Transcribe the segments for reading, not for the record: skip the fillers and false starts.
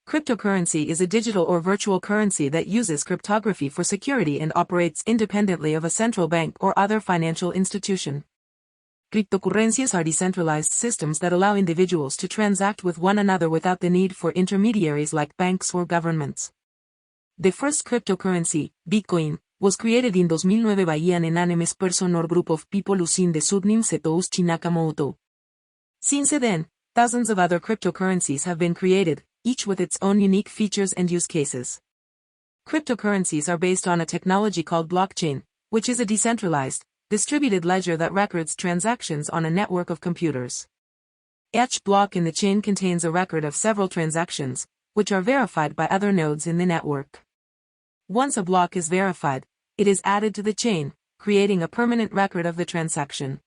Cryptocurrency is a digital or virtual currency that uses cryptography for security and operates independently of a central bank or other financial institution. Cryptocurrencies are decentralized systems that allow individuals to transact with one another without the need for intermediaries like banks or governments. The first cryptocurrency, Bitcoin, was created in 2009 by an anonymous person or group of people using the pseudonym Satoshi Nakamoto. Since then, thousands of other cryptocurrencies have been created, each with its own unique features and use cases. Cryptocurrencies are based on a technology called blockchain, which is a decentralized, distributed ledger that records transactions on a network of computers. Each block in the chain contains a record of several transactions, which are verified by other nodes in the network. Once a block is verified, it is added to the chain, creating a permanent record of the transaction.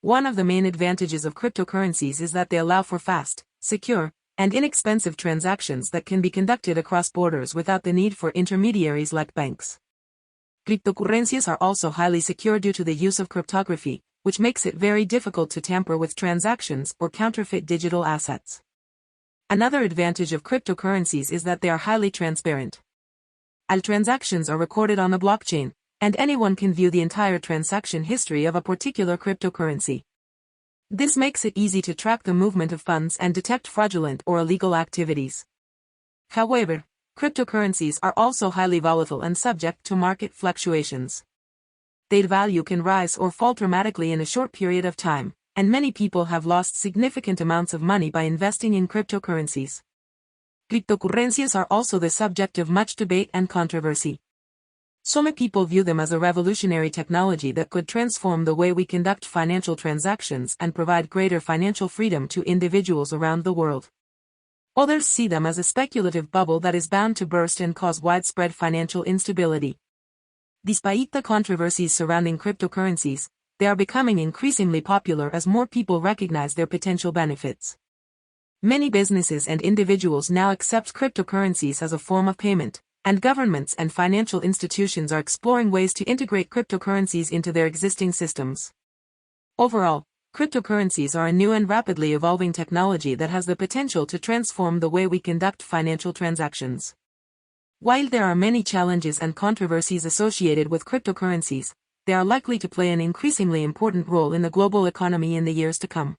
One of the main advantages of cryptocurrencies is that they allow for fast, secure, and inexpensive transactions that can be conducted across borders without the need for intermediaries like banks. Cryptocurrencies are also highly secure due to the use of cryptography, which makes it very difficult to tamper with transactions or counterfeit digital assets. Another advantage of cryptocurrencies is that they are highly transparent. All transactions are recorded on the blockchain, and anyone can view the entire transaction history of a particular cryptocurrency. This makes it easy to track the movement of funds and detect fraudulent or illegal activities. However, cryptocurrencies are also highly volatile and subject to market fluctuations. Their value can rise or fall dramatically in a short period of time, and many people have lost significant amounts of money by investing in cryptocurrencies. Cryptocurrencies are also the subject of much debate and controversy. Some people view them as a revolutionary technology that could transform the way we conduct financial transactions and provide greater financial freedom to individuals around the world. Others see them as a speculative bubble that is bound to burst and cause widespread financial instability. Despite the controversies surrounding cryptocurrencies, they are becoming increasingly popular as more people recognize their potential benefits. Many businesses and individuals now accept cryptocurrencies as a form of payment, and governments and financial institutions are exploring ways to integrate cryptocurrencies into their existing systems. Overall, cryptocurrencies are a new and rapidly evolving technology that has the potential to transform the way we conduct financial transactions. While there are many challenges and controversies associated with cryptocurrencies, they are likely to play an increasingly important role in the global economy in the years to come.